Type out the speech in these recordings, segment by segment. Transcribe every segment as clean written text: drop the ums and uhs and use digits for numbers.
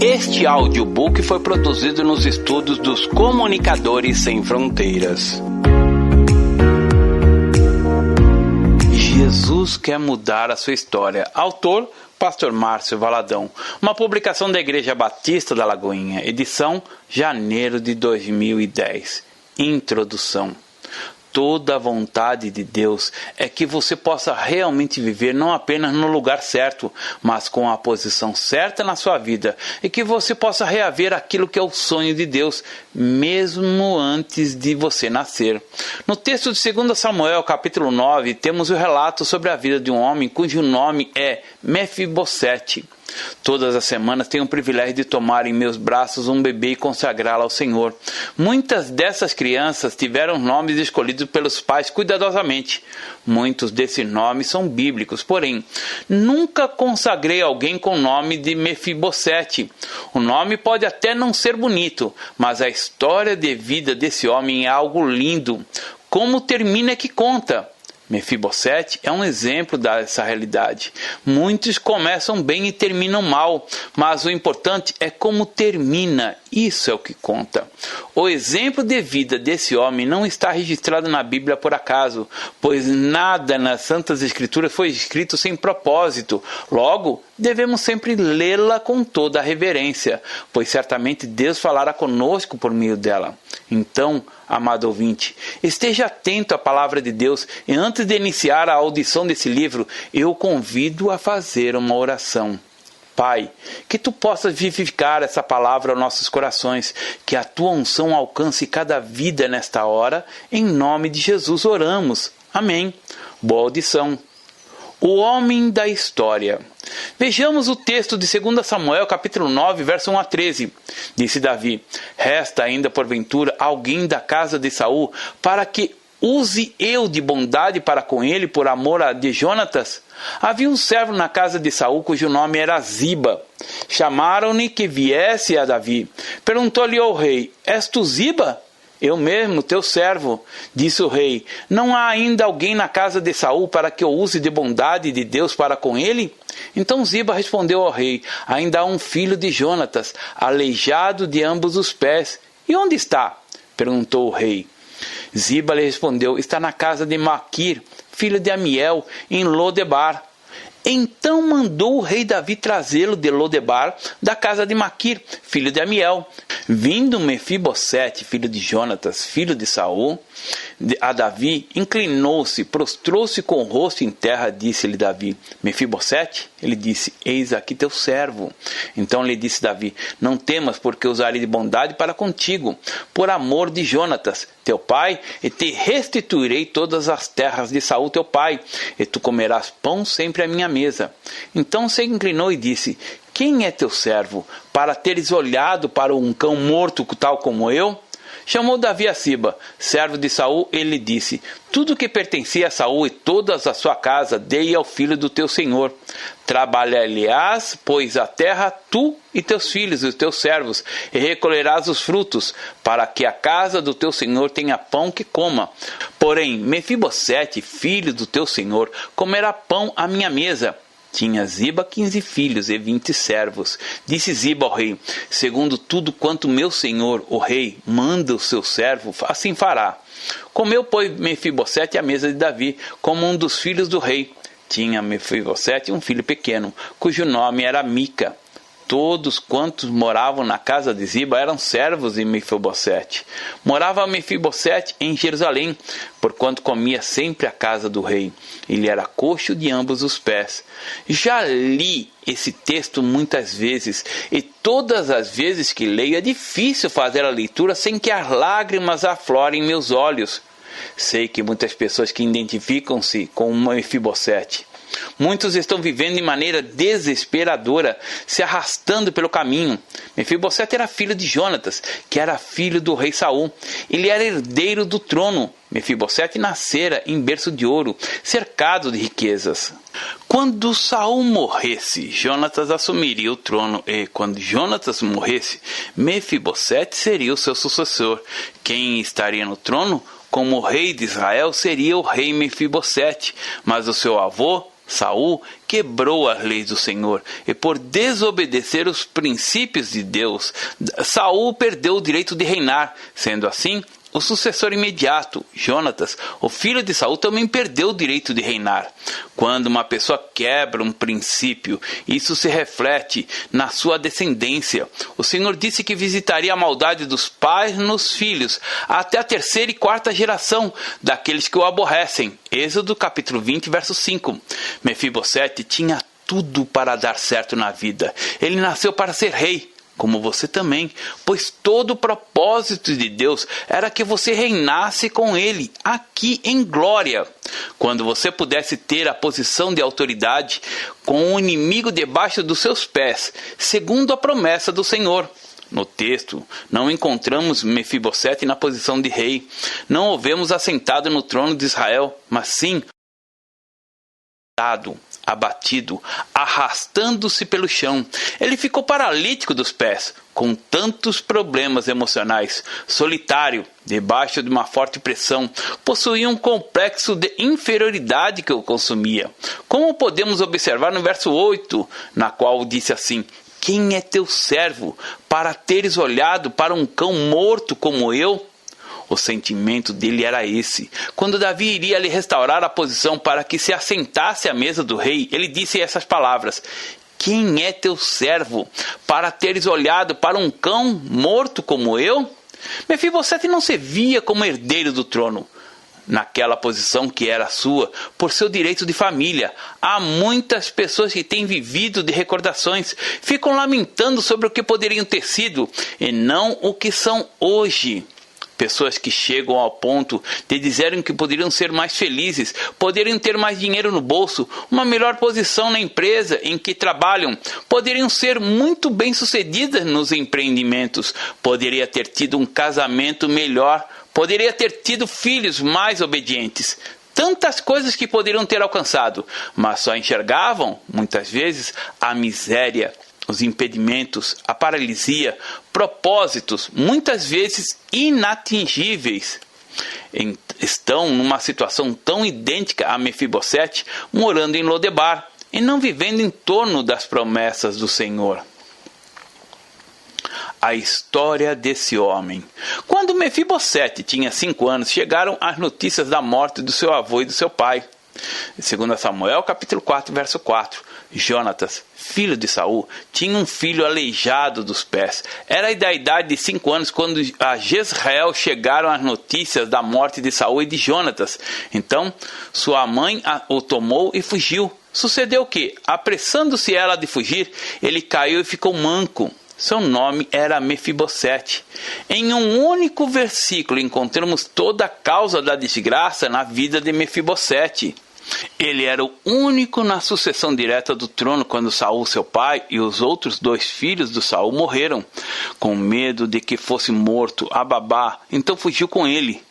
Este audiobook foi produzido nos estúdios dos Comunicadores Sem Fronteiras. Jesus quer mudar a sua história. Autor, Pastor Márcio Valadão. Uma publicação da Igreja Batista da Lagoinha. Edição, janeiro de 2010. Introdução. Toda a vontade de Deus é que você possa realmente viver não apenas no lugar certo, mas com a posição certa na sua vida, e que você possa reaver aquilo que é o sonho de Deus, mesmo antes de você nascer. No texto de 2 Samuel, capítulo 9, temos o relato sobre a vida de um homem cujo nome é Mefibosete. Todas as semanas tenho o privilégio de tomar em meus braços um bebê e consagrá-lo ao Senhor. Muitas dessas crianças tiveram nomes escolhidos pelos pais cuidadosamente. Muitos desses nomes são bíblicos, porém, nunca consagrei alguém com o nome de Mefibosete. O nome pode até não ser bonito, mas a história de vida desse homem é algo lindo. Como termina é que conta. Mefibosete é um exemplo dessa realidade. Muitos começam bem e terminam mal, mas o importante é como termina, isso é o que conta. O exemplo de vida desse homem não está registrado na Bíblia por acaso, pois nada nas Santas Escrituras foi escrito sem propósito. Logo, devemos sempre lê-la com toda a reverência, pois certamente Deus falará conosco por meio dela. Então, amado ouvinte, esteja atento à palavra de Deus e antes de iniciar a audição desse livro, eu convido a fazer uma oração. Pai, que Tu possas vivificar essa palavra aos nossos corações, que a Tua unção alcance cada vida nesta hora, em nome de Jesus oramos. Amém. Boa audição. O homem da história. Vejamos o texto de 2 Samuel, capítulo 9, verso 1 a 13. Disse Davi: resta ainda porventura alguém da casa de Saul, para que use eu de bondade para com ele, por amor de Jonatas? Havia um servo na casa de Saul, cujo nome era Ziba. Chamaram-lhe que viesse a Davi. Perguntou-lhe ao rei: és tu Ziba? Eu mesmo, teu servo, disse o rei. Não há ainda alguém na casa de Saul para que eu use de bondade de Deus para com ele? Então Ziba respondeu ao rei: ainda há um filho de Jonatas, aleijado de ambos os pés. E onde está? Perguntou o rei. Ziba lhe respondeu: está na casa de Maquir, filho de Amiel, em Lodebar. Então mandou o rei Davi trazê-lo de Lodebar, da casa de Maquir, filho de Amiel. Vindo Mefibosete, filho de Jonatas, filho de Saul, a Davi, inclinou-se, prostrou-se com o rosto em terra, disse-lhe Davi: Mefibosete? Ele disse: eis aqui teu servo. Então lhe disse Davi: não temas, porque usarei de bondade para contigo, por amor de Jonatas, teu pai, e te restituirei todas as terras de Saul teu pai, e tu comerás pão sempre à minha mesa. Então se inclinou e disse: quem é teu servo, para teres olhado para um cão morto tal como eu? Chamou Davi a Ziba, servo de Saul, e lhe disse: tudo que pertencia a Saul e toda a sua casa dei ao filho do teu senhor. Trabalhar-lhe-ás, pois, a terra, tu e teus filhos e os teus servos, e recolherás os frutos, para que a casa do teu senhor tenha pão que coma. Porém, Mefibosete, filho do teu senhor, comerá pão à minha mesa. Tinha Ziba 15 filhos e 20 servos. Disse Ziba ao rei: segundo tudo quanto meu senhor, o rei, manda o seu servo, assim fará. Comeu, pois, Mefibosete à mesa de Davi, como um dos filhos do rei. Tinha Mefibosete um filho pequeno, cujo nome era Mica. Todos quantos moravam na casa de Ziba eram servos de Mefibosete. Morava Mefibosete em Jerusalém, porquanto comia sempre à casa do rei. Ele era coxo de ambos os pés. Já li esse texto muitas vezes, e todas as vezes que leio é difícil fazer a leitura sem que as lágrimas aflorem meus olhos. Sei que muitas pessoas que identificam-se com Mefibosete. Muitos estão vivendo de maneira desesperadora, se arrastando pelo caminho. Mefibosete era filho de Jonatas, que era filho do rei Saul. Ele era herdeiro do trono. Mefibosete nascera em berço de ouro, cercado de riquezas. Quando Saul morresse, Jonatas assumiria o trono, e quando Jonatas morresse, Mefibosete seria o seu sucessor. Quem estaria no trono? Como rei de Israel seria o rei Mefibosete, mas o seu avô Saul quebrou as leis do Senhor e, por desobedecer os princípios de Deus, Saul perdeu o direito de reinar. Sendo assim, o sucessor imediato, Jonatas, o filho de Saul, também perdeu o direito de reinar. Quando uma pessoa quebra um princípio, isso se reflete na sua descendência. O Senhor disse que visitaria a maldade dos pais nos filhos, até a terceira e quarta geração daqueles que o aborrecem. Êxodo capítulo 20, verso 5. Mefibosete tinha tudo para dar certo na vida. Ele nasceu para ser rei, como você também, pois todo o propósito de Deus era que você reinasse com Ele, aqui em glória. Quando você pudesse ter a posição de autoridade, com o inimigo debaixo dos seus pés, segundo a promessa do Senhor. No texto, não encontramos Mefibosete na posição de rei. Não o vemos assentado no trono de Israel, mas sim abatido, arrastando-se pelo chão. Ele ficou paralítico dos pés, com tantos problemas emocionais, solitário, debaixo de uma forte pressão, possuía um complexo de inferioridade que o consumia. Como podemos observar no verso 8, na qual disse assim: quem é teu servo, para teres olhado para um cão morto como eu? O sentimento dele era esse. Quando Davi iria lhe restaurar a posição para que se assentasse à mesa do rei, ele disse essas palavras: quem é teu servo, para teres olhado para um cão morto como eu? Mefibosete não se via como herdeiro do trono, naquela posição que era sua, por seu direito de família. Há muitas pessoas que têm vivido de recordações, ficam lamentando sobre o que poderiam ter sido e não o que são hoje. Pessoas que chegam ao ponto de dizerem que poderiam ser mais felizes, poderiam ter mais dinheiro no bolso, uma melhor posição na empresa em que trabalham, poderiam ser muito bem-sucedidas nos empreendimentos, poderia ter tido um casamento melhor, poderia ter tido filhos mais obedientes. Tantas coisas que poderiam ter alcançado, mas só enxergavam, muitas vezes, a miséria, os impedimentos, a paralisia, propósitos, muitas vezes inatingíveis. Estão numa situação tão idêntica a Mefibosete, morando em Lodebar e não vivendo em torno das promessas do Senhor. A história desse homem. Quando Mefibosete tinha 5 anos, chegaram as notícias da morte do seu avô e do seu pai. 2 Samuel, capítulo 4, verso 4. Jonatas, filho de Saul, tinha um filho aleijado dos pés. Era da idade de 5 anos quando a Jezreel chegaram as notícias da morte de Saul e de Jonatas. Então, sua mãe o tomou e fugiu. Sucedeu que, apressando-se ela de fugir, ele caiu e ficou manco. Seu nome era Mefibosete. Em um único versículo encontramos toda a causa da desgraça na vida de Mefibosete. Ele era o único na sucessão direta do trono quando Saul, seu pai, e os outros 2 filhos do Saul morreram. Com medo de que fosse morto a babá, então fugiu com ele.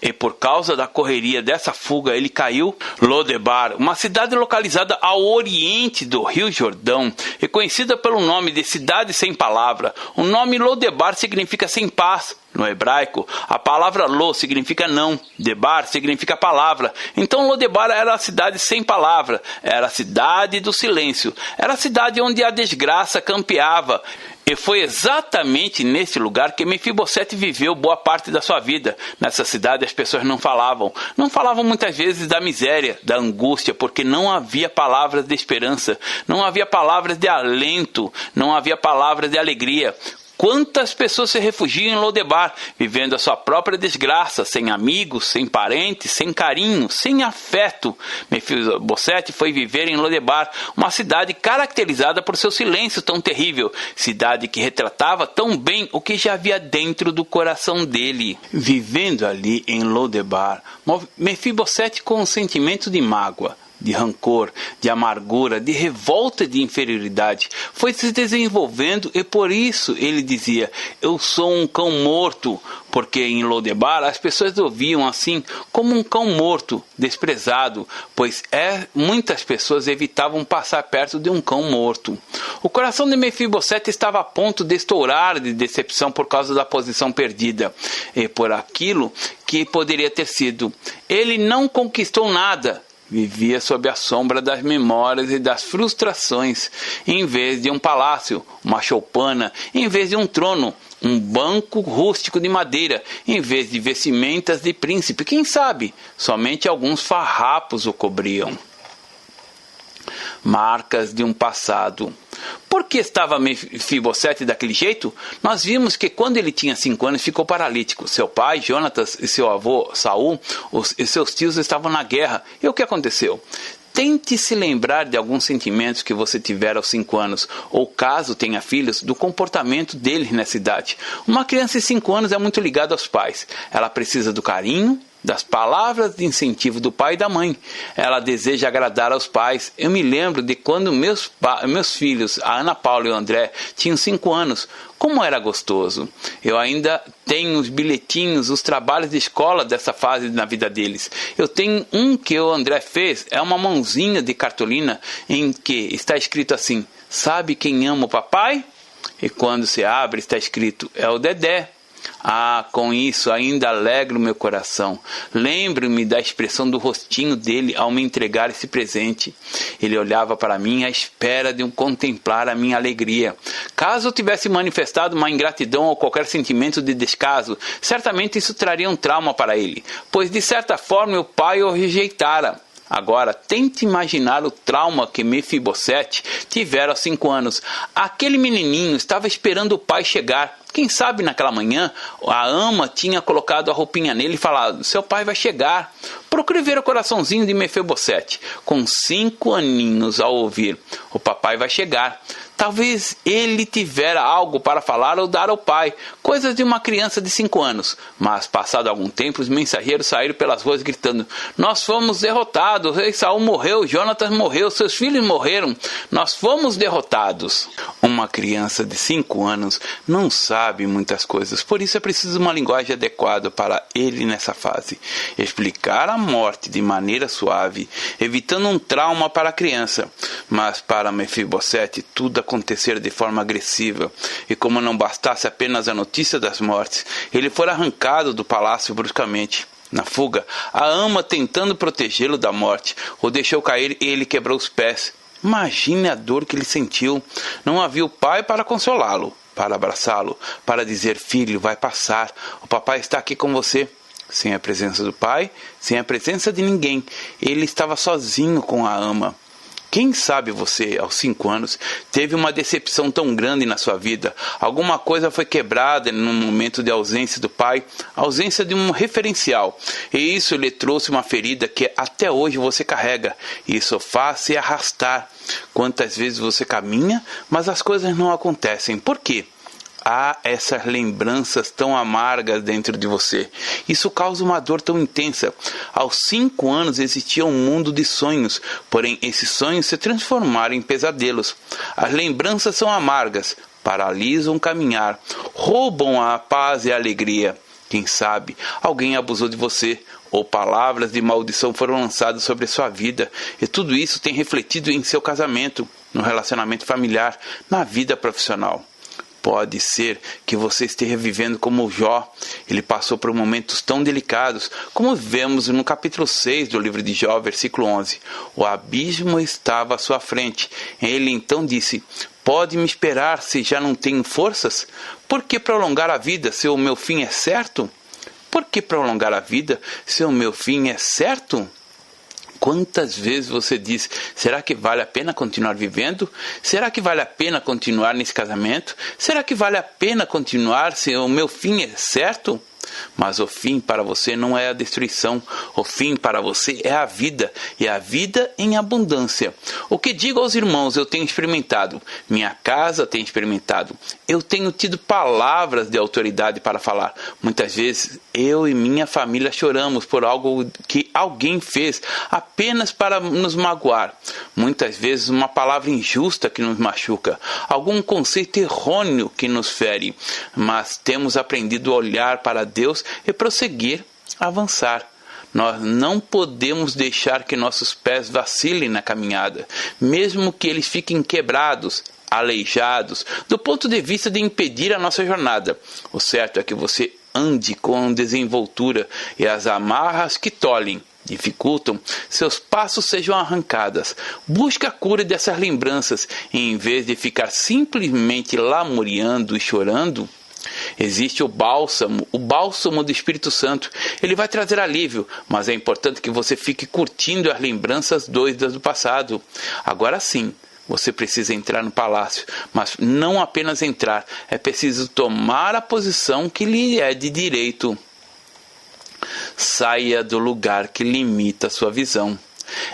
E por causa da correria dessa fuga, ele caiu em Lodebar, uma cidade localizada ao oriente do Rio Jordão, e conhecida pelo nome de Cidade Sem Palavra. O nome Lodebar significa sem paz. No hebraico, a palavra Lo significa não, Debar significa palavra. Então Lodebar era a cidade sem palavra, era a cidade do silêncio, era a cidade onde a desgraça campeava. E foi exatamente nesse lugar que Mefibosete viveu boa parte da sua vida. Nessa cidade as pessoas não falavam muitas vezes da miséria, da angústia, porque não havia palavras de esperança, não havia palavras de alento, não havia palavras de alegria. Quantas pessoas se refugiam em Lodebar, vivendo a sua própria desgraça, sem amigos, sem parentes, sem carinho, sem afeto. Mefibosete foi viver em Lodebar, uma cidade caracterizada por seu silêncio tão terrível, cidade que retratava tão bem o que já havia dentro do coração dele. Vivendo ali em Lodebar, Mefibosete com um sentimento de mágoa, de rancor, de amargura, de revolta e de inferioridade, foi se desenvolvendo, e por isso ele dizia: eu sou um cão morto, porque em Lodebar as pessoas ouviam assim como um cão morto, desprezado, pois muitas pessoas evitavam passar perto de um cão morto. O coração de Mefibosete estava a ponto de estourar de decepção por causa da posição perdida e por aquilo que poderia ter sido. Ele não conquistou nada, Vivia sob a sombra das memórias e das frustrações. Em vez de um palácio, uma choupana. Em vez de um trono, um banco rústico de madeira. Em vez de vestimentas de príncipe. Quem sabe? Somente alguns farrapos o cobriam. Marcas de um passado. Por que estava Mefibosete daquele jeito? Nós vimos que quando ele tinha 5 anos ficou paralítico. Seu pai, Jonatas, e seu avô, Saul, e seus tios estavam na guerra. E o que aconteceu? Tente se lembrar de alguns sentimentos que você tiver aos 5 anos, ou caso tenha filhos, do comportamento deles nessa idade. Uma criança de 5 anos é muito ligada aos pais. Ela precisa do carinho, das palavras de incentivo do pai e da mãe. Ela deseja agradar aos pais. Eu me lembro de quando meus filhos, a Ana Paula e o André, tinham 5 anos. Como era gostoso. Eu ainda tenho os bilhetinhos, os trabalhos de escola dessa fase na vida deles. Eu tenho um que o André fez, é uma mãozinha de cartolina em que está escrito assim: sabe quem ama o papai? E quando se abre está escrito: é o Dedé. Ah, com isso ainda alegro meu coração. Lembro-me da expressão do rostinho dele ao me entregar esse presente. Ele olhava para mim à espera de contemplar a minha alegria. Caso eu tivesse manifestado uma ingratidão ou qualquer sentimento de descaso, certamente isso traria um trauma para ele, pois de certa forma meu pai o rejeitara. Agora, tente imaginar o trauma que Mefibosete tivera aos 5 anos. Aquele menininho estava esperando o pai chegar. Quem sabe naquela manhã a ama tinha colocado a roupinha nele e falado: seu pai vai chegar. Procure ver o coraçãozinho de Mefibosete. Com 5 aninhos ao ouvir: o papai vai chegar. Talvez ele tivera algo para falar ou dar ao pai, coisas de uma criança de 5 anos. Mas, passado algum tempo, os mensageiros saíram pelas ruas gritando: nós fomos derrotados, o rei Saul morreu, Jonatas morreu, seus filhos morreram, nós fomos derrotados. Uma criança de 5 anos não sabe muitas coisas, por isso é preciso uma linguagem adequada para ele nessa fase. Explicar a morte de maneira suave, evitando um trauma para a criança. Mas para Mefibosete tudo acontecer de forma agressiva, e como não bastasse apenas a notícia das mortes, ele foi arrancado do palácio bruscamente. Na fuga, a ama, tentando protegê-lo da morte, o deixou cair e ele quebrou os pés. Imagine a dor que ele sentiu. Não havia o pai para consolá-lo, para abraçá-lo, para dizer: filho, vai passar, o papai está aqui com você. Sem a presença do pai, sem a presença de ninguém, ele estava sozinho com a ama. Quem sabe você, aos 5 anos, teve uma decepção tão grande na sua vida? Alguma coisa foi quebrada num momento de ausência do pai, ausência de um referencial. E isso lhe trouxe uma ferida que até hoje você carrega. Isso faz se arrastar. Quantas vezes você caminha, mas as coisas não acontecem. Por quê? Há essas lembranças tão amargas dentro de você. Isso causa uma dor tão intensa. Aos 5 anos existia um mundo de sonhos, porém esses sonhos se transformaram em pesadelos. As lembranças são amargas, paralisam o caminhar, roubam a paz e a alegria. Quem sabe alguém abusou de você, ou palavras de maldição foram lançadas sobre a sua vida, e tudo isso tem refletido em seu casamento, no relacionamento familiar, na vida profissional. Pode ser que você esteja vivendo como Jó. Ele passou por momentos tão delicados, como vemos no capítulo 6 do livro de Jó, versículo 11. O abismo estava à sua frente. Ele então disse: pode me esperar se já não tenho forças? Por que prolongar a vida se o meu fim é certo? Por que prolongar a vida se o meu fim é certo? Quantas vezes você diz: será que vale a pena continuar vivendo? Será que vale a pena continuar nesse casamento? Será que vale a pena continuar se o meu fim é certo? Mas o fim para você não é a destruição. O fim para você é a vida, e a vida em abundância. O que digo aos irmãos, eu tenho experimentado. Minha casa tem experimentado. Eu tenho tido palavras de autoridade para falar. Muitas vezes eu e minha família choramos por algo que alguém fez apenas para nos magoar. Muitas vezes uma palavra injusta que nos machuca. Algum conceito errôneo que nos fere. Mas temos aprendido a olhar para Deus e prosseguir, avançar. Nós não podemos deixar que nossos pés vacilem na caminhada, mesmo que eles fiquem quebrados, aleijados, do ponto de vista de impedir a nossa jornada. O certo é que você ande com desenvoltura, e as amarras que tolhem dificultam, seus passos sejam arrancados. Busque a cura dessas lembranças, e em vez de ficar simplesmente lamuriando e chorando, existe o bálsamo do Espírito Santo. Ele vai trazer alívio, mas é importante que você fique curtindo as lembranças doidas do passado. Agora sim, você precisa entrar no palácio, mas não apenas entrar, é preciso tomar a posição que lhe é de direito. Saia do lugar que limita a sua visão.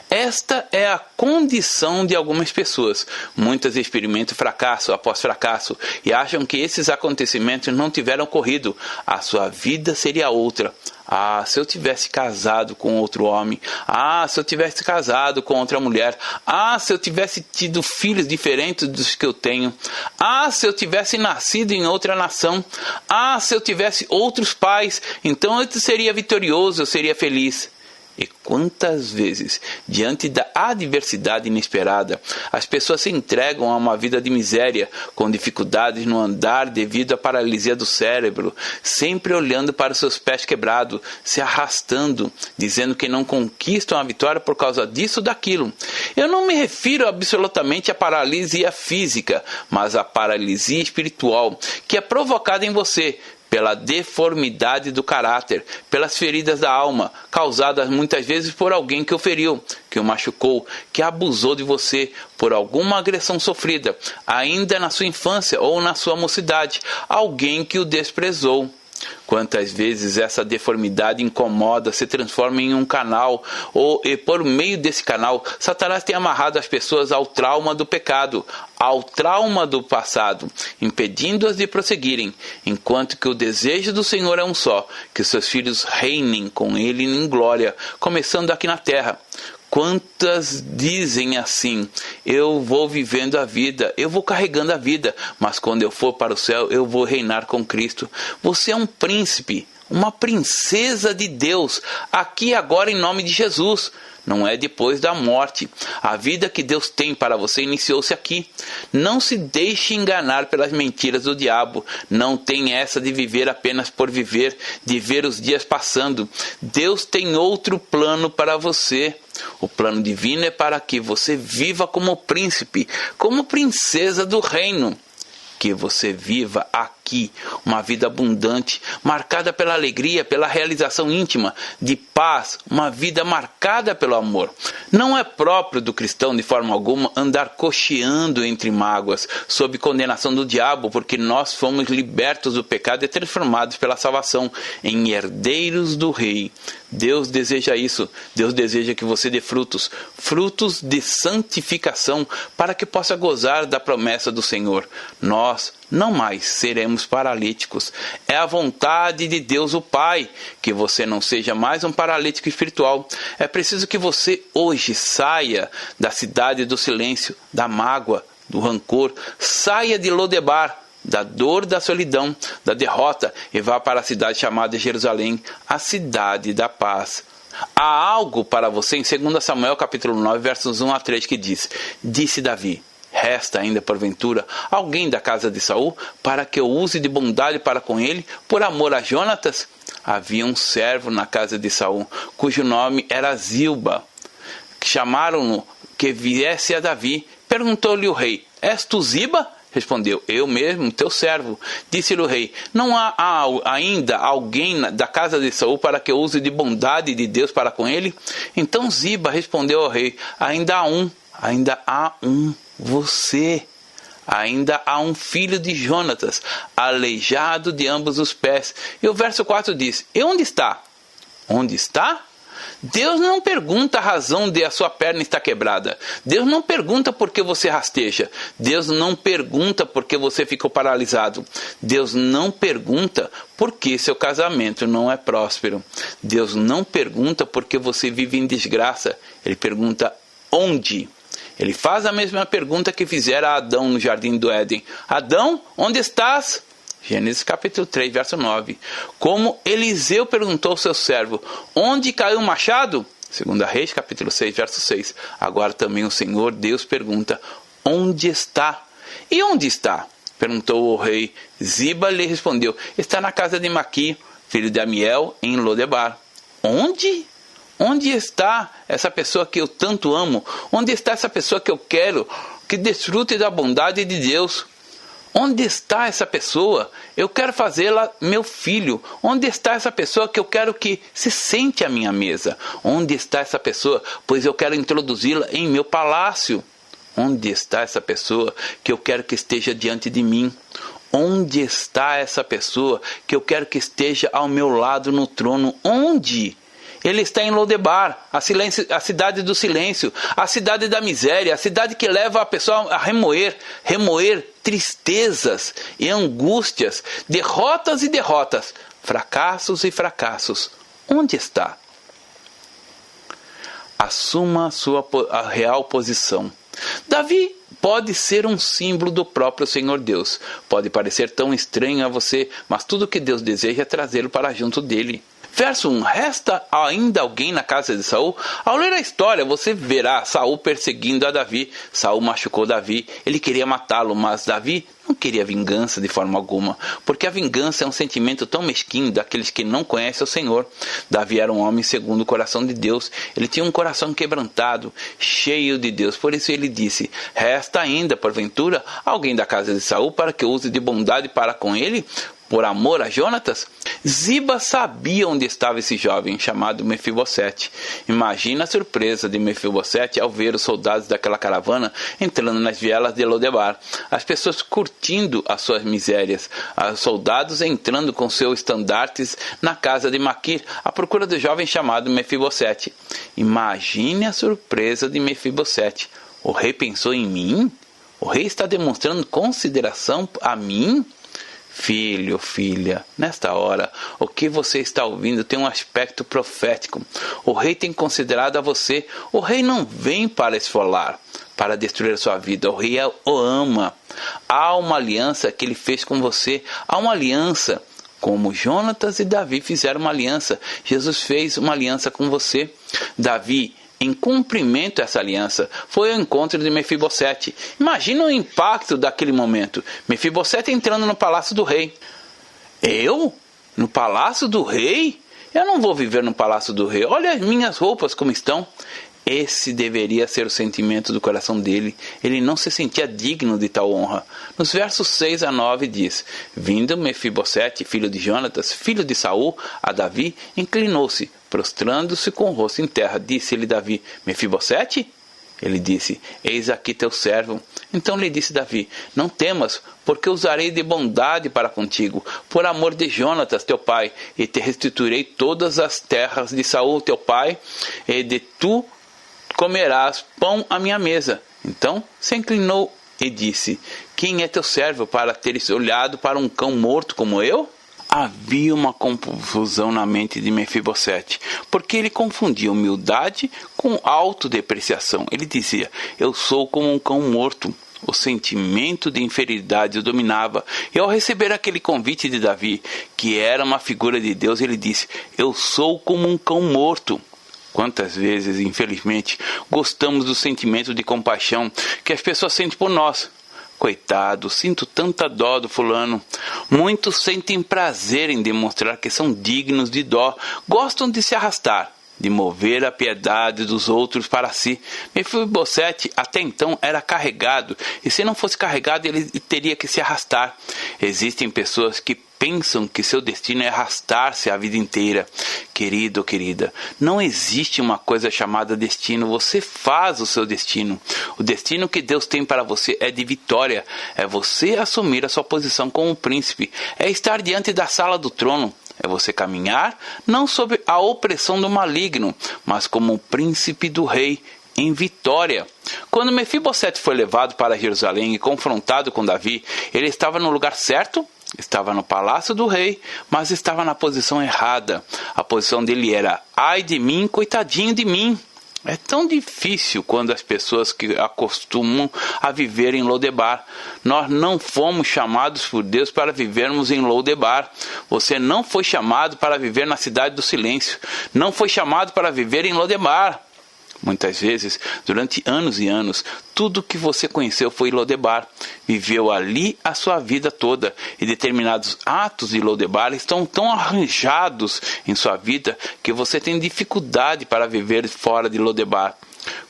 Esta é a condição de algumas pessoas. Muitas experimentam fracasso após fracasso e acham que esses acontecimentos não tiveram ocorrido. A sua vida seria outra. Ah, se eu tivesse casado com outro homem. Ah, se eu tivesse casado com outra mulher. Ah, se eu tivesse tido filhos diferentes dos que eu tenho. Ah, se eu tivesse nascido em outra nação. Ah, se eu tivesse outros pais. Então eu seria vitorioso, eu seria feliz. E quantas vezes, diante da adversidade inesperada, as pessoas se entregam a uma vida de miséria, com dificuldades no andar devido à paralisia do cérebro, sempre olhando para os seus pés quebrados, se arrastando, dizendo que não conquistam a vitória por causa disso ou daquilo. Eu não me refiro absolutamente à paralisia física, mas à paralisia espiritual, que é provocada em você pela deformidade do caráter, pelas feridas da alma, causadas muitas vezes por alguém que o feriu, que o machucou, que abusou de você, por alguma agressão sofrida, ainda na sua infância ou na sua mocidade, alguém que o desprezou. Quantas vezes essa deformidade incomoda se transforma em um canal, e por meio desse canal, Satanás tem amarrado as pessoas ao trauma do pecado, ao trauma do passado, impedindo-as de prosseguirem, enquanto que o desejo do Senhor é um só, que seus filhos reinem com Ele em glória, começando aqui na terra. Quantas dizem assim: eu vou vivendo a vida, eu vou carregando a vida, mas quando eu for para o céu, eu vou reinar com Cristo. Você é um príncipe, uma princesa de Deus, aqui e agora em nome de Jesus. Não é depois da morte. A vida que Deus tem para você iniciou-se aqui. Não se deixe enganar pelas mentiras do diabo. Não tem essa de viver apenas por viver, de ver os dias passando. Deus tem outro plano para você. O plano divino é para que você viva como príncipe, como princesa do reino. Que você viva aqui uma vida abundante, marcada pela alegria, pela realização íntima, de paz, uma vida marcada pelo amor. Não é próprio do cristão de forma alguma andar cocheando entre mágoas, sob condenação do diabo, porque nós fomos libertos do pecado e transformados pela salvação em herdeiros do Rei. Deus deseja isso. Deus deseja que você dê frutos, frutos de santificação, para que possa gozar da promessa do Senhor. Nós não mais seremos paralíticos. É a vontade de Deus o Pai que você não seja mais um paralítico espiritual. É preciso que você hoje saia da cidade do silêncio, da mágoa, do rancor. Saia de Lodebar, da dor, da solidão, da derrota, e vá para a cidade chamada Jerusalém, a cidade da paz. Há algo para você em 2 Samuel capítulo 9, versos 1 a 3, que diz: Disse Davi: Resta ainda porventura alguém da casa de Saul, para que eu use de bondade para com ele, por amor a Jonatas? Havia um servo na casa de Saul, cujo nome era Zilba. Chamaram-no que viesse a Davi. Perguntou-lhe o rei: És tu Ziba? Respondeu: Eu mesmo, teu servo. Disse-lhe o rei: Não há ainda alguém da casa de Saul para que eu use de bondade de Deus para com ele? Então Ziba respondeu ao rei: Ainda há um, você. Ainda há um filho de Jonatas, aleijado de ambos os pés. E o verso 4 diz: E onde está? Onde está? Deus não pergunta a razão de a sua perna estar quebrada. Deus não pergunta por que você rasteja. Deus não pergunta por que você ficou paralisado. Deus não pergunta por que seu casamento não é próspero. Deus não pergunta por que você vive em desgraça. Ele pergunta onde. Ele faz a mesma pergunta que fizera a Adão no jardim do Éden: Adão, onde estás? Gênesis capítulo 3, verso 9. Como Eliseu perguntou ao seu servo: Onde caiu o machado? 2 Reis capítulo 6, verso 6. Agora também o Senhor Deus pergunta: Onde está? E onde está? Perguntou o rei. Ziba lhe respondeu: Está na casa de Maqui, filho de Amiel, em Lodebar. Onde? Onde está essa pessoa que eu tanto amo? Onde está essa pessoa que eu quero que desfrute da bondade de Deus? Onde está essa pessoa? Eu quero fazê-la meu filho. Onde está essa pessoa que eu quero que se sente à minha mesa? Onde está essa pessoa? Pois eu quero introduzi-la em meu palácio. Onde está essa pessoa que eu quero que esteja diante de mim? Onde está essa pessoa que eu quero que esteja ao meu lado no trono? Onde? Ele está em Lodebar, a cidade do silêncio, a cidade da miséria, a cidade que leva a pessoa a remoer tristezas e angústias, derrotas e derrotas, fracassos e fracassos. Onde está? Assuma a real posição. Davi pode ser um símbolo do próprio Senhor Deus. Pode parecer tão estranho a você, mas tudo que Deus deseja é trazê-lo para junto dele. Verso 1. Resta ainda alguém na casa de Saul? Ao ler a história, você verá Saul perseguindo a Davi. Saul machucou Davi. Ele queria matá-lo, mas Davi não queria vingança de forma alguma, porque a vingança é um sentimento tão mesquinho daqueles que não conhecem o Senhor. Davi era um homem segundo o coração de Deus. Ele tinha um coração quebrantado, cheio de Deus. Por isso ele disse: resta ainda, porventura, alguém da casa de Saul para que use de bondade para com ele, por amor a Jonatas? Ziba sabia onde estava esse jovem chamado Mefibosete. Imagina a surpresa de Mefibosete ao ver os soldados daquela caravana entrando nas vielas de Lodebar. As pessoas curtindo as suas misérias. Os soldados entrando com seus estandartes na casa de Maquir, à procura do jovem chamado Mefibosete. Imagine a surpresa de Mefibosete. O rei pensou em mim? O rei está demonstrando consideração a mim? Filho, filha, nesta hora, o que você está ouvindo tem um aspecto profético. O rei tem considerado a você. O rei não vem para esfolar, para destruir a sua vida. O rei o ama. Há uma aliança que ele fez com você. Há uma aliança, como Jonatas e Davi fizeram uma aliança. Jesus fez uma aliança com você. Davi, em cumprimento a essa aliança, foi ao encontro de Mefibosete. Imagina o impacto daquele momento. Mefibosete entrando no palácio do rei. Eu? No palácio do rei? Eu não vou viver no palácio do rei. Olha as minhas roupas como estão. Esse deveria ser o sentimento do coração dele. Ele não se sentia digno de tal honra. Nos versos 6 a 9 diz: vindo Mefibosete, filho de Jonatas, filho de Saul, a Davi, inclinou-se, prostrando-se com o rosto em terra. Disse-lhe Davi: Mefibosete? Ele disse: eis aqui teu servo. Então lhe disse Davi: não temas, porque usarei de bondade para contigo, por amor de Jonatas teu pai, e te restituirei todas as terras de Saul teu pai, e de tu comerás pão à minha mesa. Então se inclinou e disse: quem é teu servo para teres olhado para um cão morto como eu? Havia uma confusão na mente de Mefibosete, porque ele confundia humildade com autodepreciação. Ele dizia: eu sou como um cão morto. O sentimento de inferioridade o dominava, e ao receber aquele convite de Davi, que era uma figura de Deus, ele disse: eu sou como um cão morto. Quantas vezes, infelizmente, gostamos do sentimento de compaixão que as pessoas sentem por nós. Coitado, sinto tanta dó do fulano. Muitos sentem prazer em demonstrar que são dignos de dó. Gostam de se arrastar, de mover a piedade dos outros para si. Mefibosete até então era carregado, e se não fosse carregado ele teria que se arrastar. Existem pessoas que pensam que seu destino é arrastar-se a vida inteira. Querido ou querida, não existe uma coisa chamada destino. Você faz o seu destino. O destino que Deus tem para você é de vitória. É você assumir a sua posição como príncipe. É estar diante da sala do trono. É você caminhar não sob a opressão do maligno, mas como o príncipe do rei, em vitória. Quando Mefibosete foi levado para Jerusalém e confrontado com Davi, ele estava no lugar certo? Estava no palácio do rei, mas estava na posição errada. A posição dele era: ai de mim, coitadinho de mim. É tão difícil quando as pessoas que acostumam a viver em Lodebar. Nós não fomos chamados por Deus para vivermos em Lodebar. Você não foi chamado para viver na cidade do silêncio. Não foi chamado para viver em Lodebar. Muitas vezes, durante anos e anos, tudo que você conheceu foi Lodebar. Viveu ali a sua vida toda, e determinados atos de Lodebar estão tão arranjados em sua vida que você tem dificuldade para viver fora de Lodebar.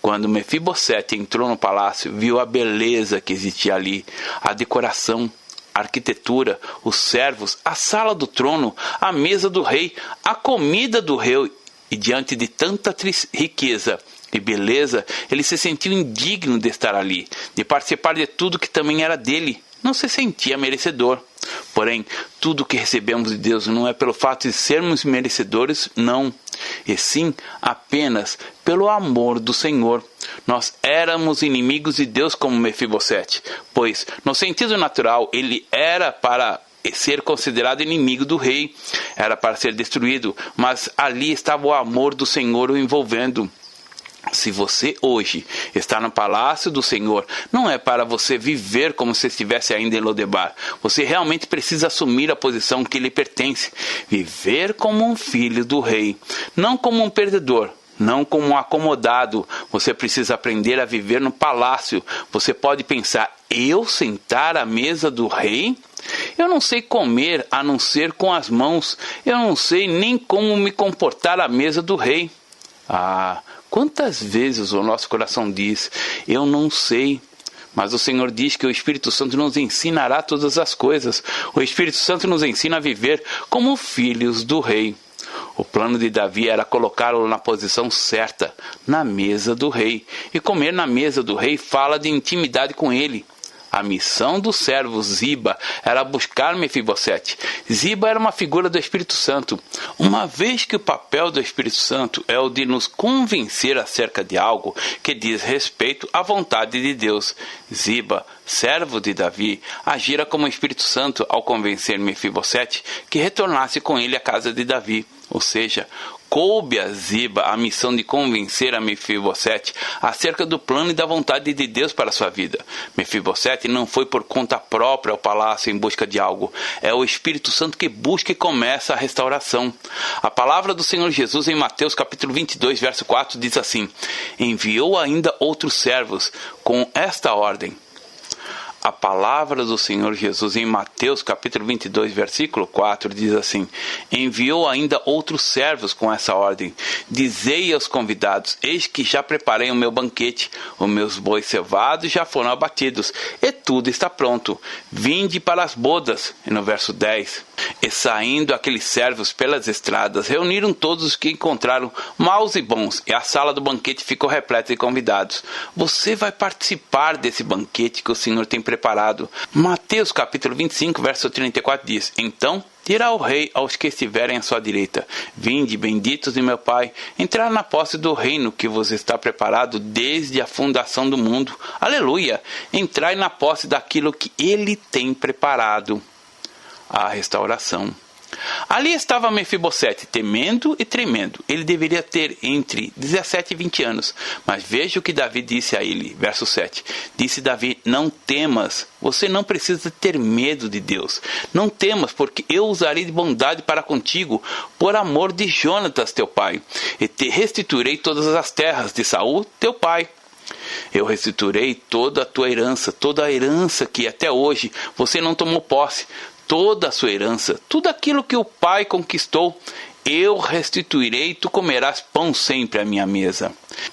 Quando Mefibosete entrou no palácio, viu a beleza que existia ali, a decoração, a arquitetura, os servos, a sala do trono, a mesa do rei, a comida do rei, e diante de tanta riqueza e beleza, ele se sentiu indigno de estar ali, de participar de tudo que também era dele. Não se sentia merecedor. Porém, tudo que recebemos de Deus não é pelo fato de sermos merecedores, não, e sim apenas pelo amor do Senhor. Nós éramos inimigos de Deus como Mefibosete, pois, no sentido natural, ele era para ser considerado inimigo do rei, era para ser destruído, mas ali estava o amor do Senhor o envolvendo. Se você hoje está no palácio do Senhor, não é para você viver como se estivesse ainda em Lodebar. Você realmente precisa assumir a posição que lhe pertence. Viver como um filho do rei, não como um perdedor, não como um acomodado. Você precisa aprender a viver no palácio. Você pode pensar, eu sentar à mesa do rei? Eu não sei comer a não ser com as mãos. Eu não sei nem como me comportar à mesa do rei. Quantas vezes o nosso coração diz, eu não sei, mas o Senhor diz que o Espírito Santo nos ensinará todas as coisas. O Espírito Santo nos ensina a viver como filhos do rei. O plano de Davi era colocá-lo na posição certa, na mesa do rei. E comer na mesa do rei fala de intimidade com ele. A missão do servo Ziba era buscar Mefibosete. Ziba era uma figura do Espírito Santo. Uma vez que o papel do Espírito Santo é o de nos convencer acerca de algo que diz respeito à vontade de Deus, Ziba, servo de Davi, agira como Espírito Santo ao convencer Mefibosete que retornasse com ele à casa de Davi. Ou seja, coube a Ziba a missão de convencer a Mefibosete acerca do plano e da vontade de Deus para a sua vida. Mefibosete não foi por conta própria ao palácio em busca de algo. É o Espírito Santo que busca e começa a restauração. A palavra do Senhor Jesus em Mateus capítulo 22, verso 4 diz assim: enviou ainda outros servos com esta ordem. A palavra do Senhor Jesus em Mateus capítulo 22, versículo 4 diz assim: enviou ainda outros servos com essa ordem. Dizei aos convidados, eis que já preparei o meu banquete, os meus bois cevados já foram abatidos, e tudo está pronto. Vinde para as bodas. E no verso 10, e saindo aqueles servos pelas estradas, reuniram todos os que encontraram, maus e bons, e a sala do banquete ficou repleta de convidados. Você vai participar desse banquete que o Senhor tem preparado. Mateus capítulo 25, verso 34 diz: então dirá o rei aos que estiverem à sua direita: vinde, benditos de meu Pai, entrar na posse do reino que vos está preparado desde a fundação do mundo. Aleluia! Entrai na posse daquilo que ele tem preparado. A restauração. Ali estava Mefibosete, temendo e tremendo. Ele deveria ter entre 17 e 20 anos. Mas veja o que Davi disse a ele, verso 7. Disse Davi: não temas, você não precisa ter medo de Deus. Não temas, porque eu usarei de bondade para contigo, por amor de Jonatas teu pai. E te restituirei todas as terras de Saul teu pai. Eu restituirei toda a tua herança, toda a herança que até hoje você não tomou posse. Toda a sua herança, tudo aquilo que o pai conquistou, eu restituirei e tu comerás pão sempre à minha mesa.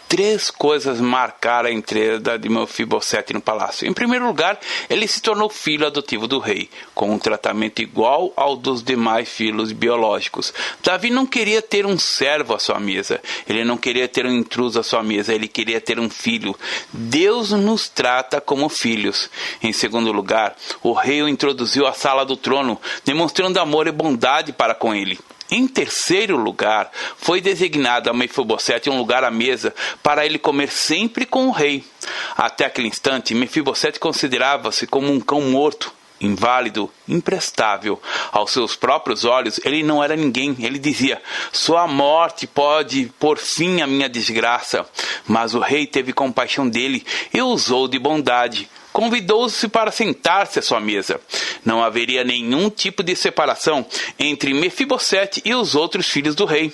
3 coisas marcaram a entrada de Mefibosete no palácio. Em primeiro lugar, ele se tornou filho adotivo do rei, com um tratamento igual ao dos demais filhos biológicos. Davi não queria ter um servo à sua mesa, ele não queria ter um intruso à sua mesa, ele queria ter um filho. Deus nos trata como filhos. Em segundo lugar, o rei o introduziu à sala do trono, demonstrando amor e bondade para com ele. Em terceiro lugar, foi designado a Mefibosete um lugar à mesa para ele comer sempre com o rei. Até aquele instante, Mefibosete considerava-se como um cão morto, inválido, imprestável. Aos seus próprios olhos, ele não era ninguém. Ele dizia: sua morte pode pôr fim à minha desgraça. Mas o rei teve compaixão dele e o usou de bondade. convidou-os para sentar-se à sua mesa. Não haveria nenhum tipo de separação entre Mefibosete e os outros filhos do rei.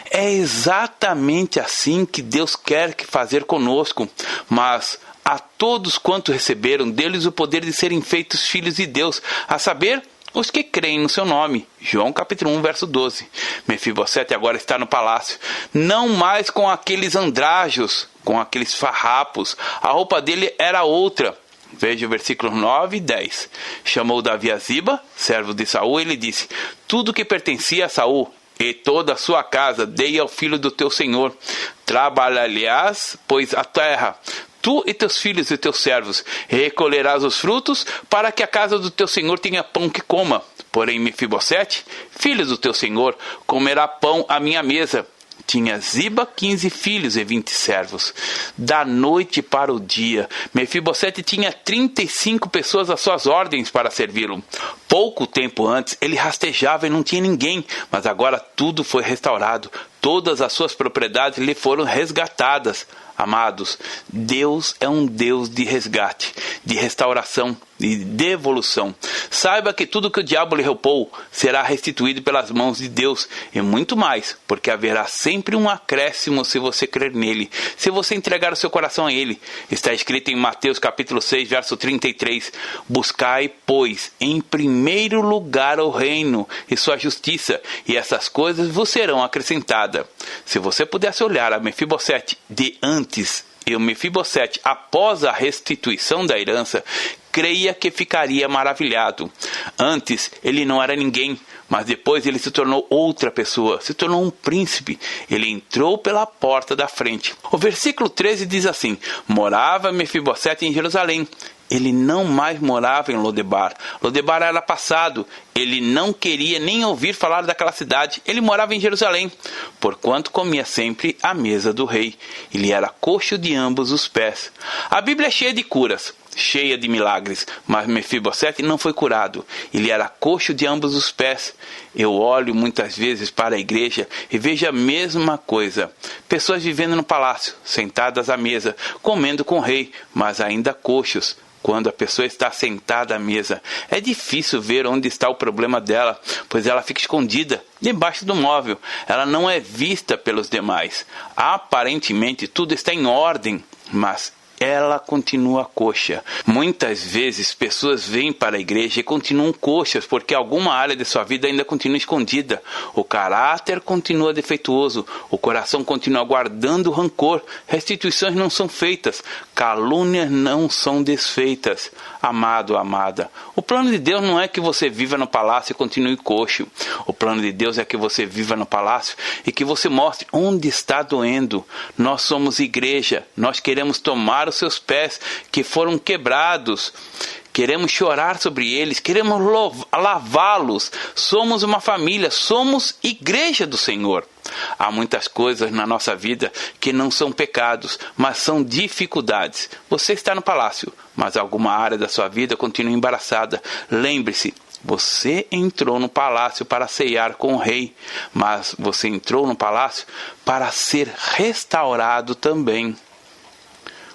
É exatamente assim que Deus quer fazer conosco, mas a todos quanto receberam deles o poder de serem feitos filhos de Deus, a saber, os que creem no seu nome. João capítulo 1, verso 12. Mefibosete agora está no palácio, não mais com aqueles andrajos, com aqueles farrapos. A roupa dele era outra. Veja o versículo 9 e 10. Chamou Davi a Ziba, servo de Saul, e lhe disse: tudo que pertencia a Saul e toda a sua casa dei ao filho do teu senhor. Trabalhar-lhe-ás, pois, a terra, tu e teus filhos e teus servos, e recolherás os frutos, para que a casa do teu senhor tenha pão que coma. Porém Mefibosete, filho do teu senhor, comerá pão à minha mesa. Tinha Ziba 15 filhos e 20 servos. Da noite para o dia, Mefibosete tinha 35 pessoas às suas ordens para servi-lo. Pouco tempo antes, ele rastejava e não tinha ninguém, mas agora tudo foi restaurado. Todas as suas propriedades lhe foram resgatadas. Amados, Deus é um Deus de resgate, de restauração, de devolução. Saiba que tudo que o diabo lhe roubou será restituído pelas mãos de Deus, e muito mais, porque haverá sempre um acréscimo se você crer nele, se você entregar o seu coração a ele. Está escrito em Mateus capítulo 6, verso 33, buscai, pois, em primeiro lugar o reino e sua justiça, e essas coisas vos serão acrescentadas. Se você pudesse olhar a Mefibosete de antes e o Mefibosete após a restituição da herança, creia que ficaria maravilhado. Antes ele não era ninguém, mas depois ele se tornou outra pessoa, se tornou um príncipe. Ele entrou pela porta da frente. O versículo 13 diz assim: morava Mefibosete em Jerusalém. Ele não mais morava em Lodebar. Lodebar era passado. Ele não queria nem ouvir falar daquela cidade. Ele morava em Jerusalém, porquanto comia sempre à mesa do rei. Ele era coxo de ambos os pés. A Bíblia é cheia de curas, cheia de milagres, mas Mefibosete não foi curado. Ele era coxo de ambos os pés. Eu olho muitas vezes para a igreja e vejo a mesma coisa. Pessoas vivendo no palácio, sentadas à mesa, comendo com o rei, mas ainda coxos. Quando a pessoa está sentada à mesa, é difícil ver onde está o problema dela, pois ela fica escondida debaixo do móvel. Ela não é vista pelos demais. Aparentemente tudo está em ordem, mas ela continua coxa. Muitas vezes pessoas vêm para a igreja e continuam coxas porque alguma área de sua vida ainda continua escondida. O caráter continua defeituoso, o coração continua guardando rancor, restituições não são feitas, calúnias não são desfeitas. Amado, amada, o plano de Deus não é que você viva no palácio e continue coxo. O plano de Deus é que você viva no palácio e que você mostre onde está doendo. Nós somos igreja, nós queremos tomar os seus pés que foram quebrados. Queremos chorar sobre eles, queremos lavá-los. Somos uma família, somos igreja do Senhor. Há muitas coisas na nossa vida que não são pecados, mas são dificuldades. Você está no palácio, mas alguma área da sua vida continua embaraçada. Lembre-se, você entrou no palácio para ceiar com o rei, mas você entrou no palácio para ser restaurado também.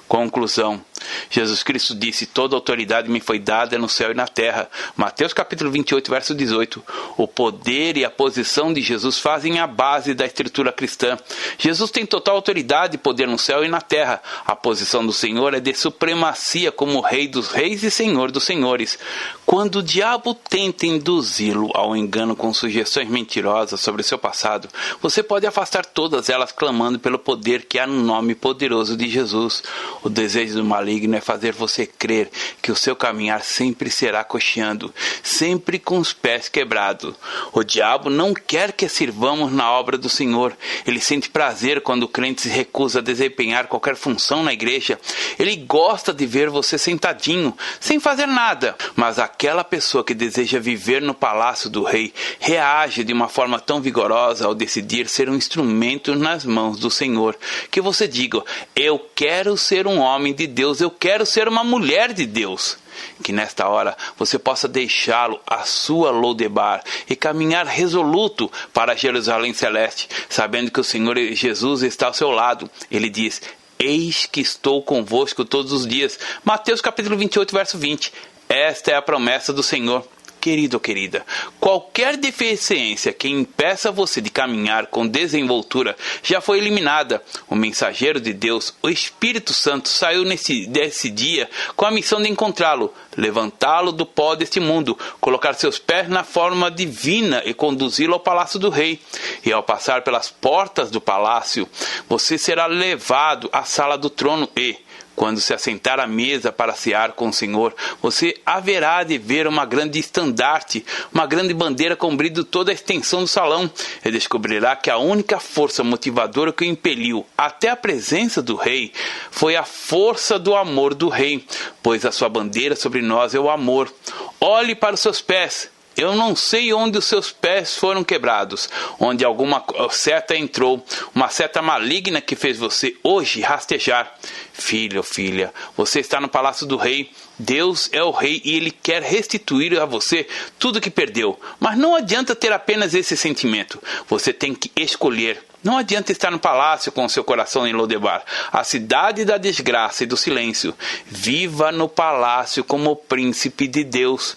Conclusão. Jesus Cristo disse: toda autoridade me foi dada no céu e na terra. Mateus capítulo 28, verso 18. O poder e a posição de Jesus fazem a base da estrutura cristã. Jesus tem total autoridade e poder no céu e na terra. A posição do Senhor é de supremacia como Rei dos reis e Senhor dos senhores. Quando o diabo tenta induzi-lo ao engano com sugestões mentirosas sobre seu passado, você pode afastar todas elas clamando pelo poder que há no nome poderoso de Jesus. O desejo do maligno é fazer você crer que o seu caminhar sempre será coxeando, sempre com os pés quebrados. O diabo não quer que sirvamos na obra do Senhor. Ele sente prazer quando o crente se recusa a desempenhar qualquer função na igreja. Ele gosta de ver você sentadinho, sem fazer nada. Mas aquela pessoa que deseja viver no palácio do rei reage de uma forma tão vigorosa ao decidir ser um instrumento nas mãos do Senhor, que você diga: eu quero ser um homem de Deus, eu quero ser uma mulher de Deus. Que nesta hora você possa deixá-lo à sua Lodebar e caminhar resoluto para Jerusalém Celeste, sabendo que o Senhor Jesus está ao seu lado. Ele diz: Eis que estou convosco todos os dias. Mateus capítulo 28, verso 20. Esta é a promessa do Senhor. Querido ou querida, qualquer deficiência que impeça você de caminhar com desenvoltura já foi eliminada. O mensageiro de Deus, o Espírito Santo, saiu desse dia com a missão de encontrá-lo, levantá-lo do pó deste mundo, colocar seus pés na forma divina e conduzi-lo ao palácio do rei. E ao passar pelas portas do palácio, você será levado à sala do trono e, quando se assentar à mesa para cear com o Senhor, você haverá de ver uma grande estandarte, uma grande bandeira cobrindo toda a extensão do salão, e descobrirá que a única força motivadora que o impeliu até a presença do rei foi a força do amor do rei, pois a sua bandeira sobre nós é o amor. Olhe para os seus pés. Eu não sei onde os seus pés foram quebrados, onde alguma seta entrou, uma seta maligna que fez você hoje rastejar. Filho ou filha, você está no palácio do rei. Deus é o rei e ele quer restituir a você tudo que perdeu. Mas não adianta ter apenas esse sentimento. Você tem que escolher. Não adianta estar no palácio com seu coração em Lodebar, a cidade da desgraça e do silêncio. Viva no palácio como o príncipe de Deus.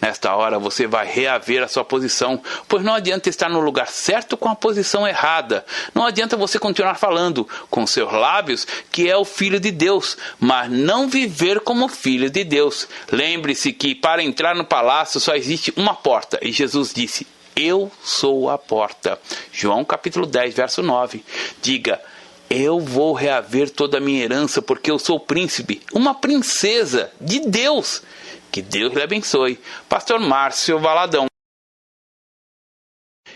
Nesta hora você vai reaver a sua posição, pois não adianta estar no lugar certo com a posição errada. Não adianta você continuar falando com seus lábios que é o Filho de Deus, mas não viver como Filho de Deus. Lembre-se que para entrar no palácio só existe uma porta, e Jesus disse: eu sou a porta. João capítulo 10, verso 9. Diga: eu vou reaver toda a minha herança porque eu sou príncipe, uma princesa de Deus. Que Deus lhe abençoe. Pastor Márcio Valadão.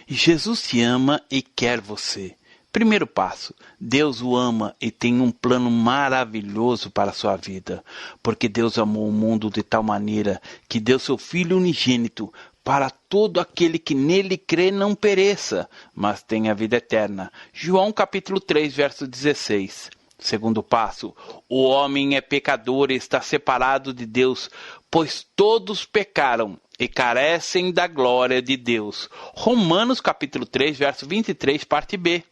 Jesus te ama e quer você. Primeiro passo: Deus o ama e tem um plano maravilhoso para a sua vida. Porque Deus amou o mundo de tal maneira que deu seu Filho unigênito para todo aquele que nele crê não pereça, mas tenha vida eterna. João capítulo 3, verso 16. Segundo passo: o homem é pecador e está separado de Deus, pois todos pecaram e carecem da glória de Deus. Romanos capítulo 3, verso 23, parte B.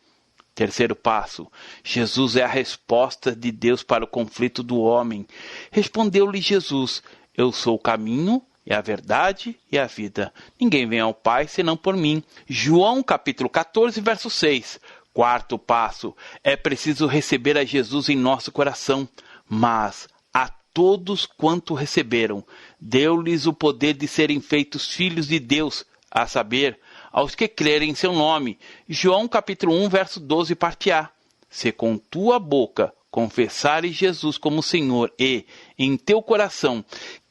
Terceiro passo: Jesus é a resposta de Deus para o conflito do homem. Respondeu-lhe Jesus: eu sou o caminho e a verdade e a vida. Ninguém vem ao Pai senão por mim. João capítulo 14, verso 6. Quarto passo: é preciso receber a Jesus em nosso coração, mas a todos quanto receberam, deu-lhes o poder de serem feitos filhos de Deus, a saber, aos que crerem em seu nome. João capítulo 1, verso 12, parte A. Se com tua boca confessares Jesus como Senhor e, em teu coração,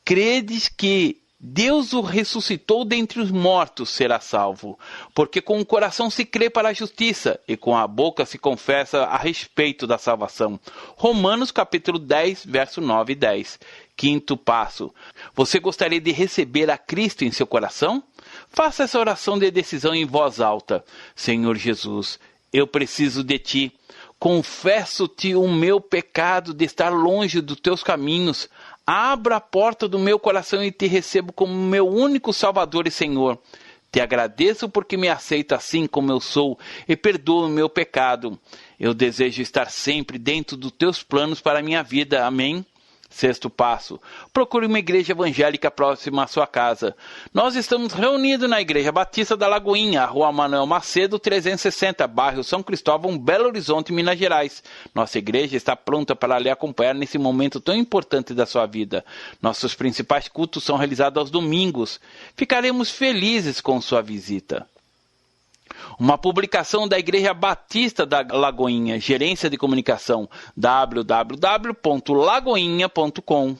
credes que Deus o ressuscitou dentre os mortos, será salvo. Porque com o coração se crê para a justiça e com a boca se confessa a respeito da salvação. Romanos capítulo 10, verso 9 e 10. Quinto passo: você gostaria de receber a Cristo em seu coração? Faça essa oração de decisão em voz alta. Senhor Jesus, eu preciso de ti. Confesso-te o meu pecado de estar longe dos teus caminhos. Abra a porta do meu coração e te recebo como meu único Salvador e Senhor. Te agradeço porque me aceita assim como eu sou e perdoa o meu pecado. Eu desejo estar sempre dentro dos teus planos para a minha vida. Amém? Sexto passo: procure uma igreja evangélica próxima à sua casa. Nós estamos reunidos na Igreja Batista da Lagoinha, Rua Manuel Macedo, 360, bairro São Cristóvão, Belo Horizonte, Minas Gerais. Nossa igreja está pronta para lhe acompanhar nesse momento tão importante da sua vida. Nossos principais cultos são realizados aos domingos. Ficaremos felizes com sua visita. Uma publicação da Igreja Batista da Lagoinha, Gerência de Comunicação, www.lagoinha.com.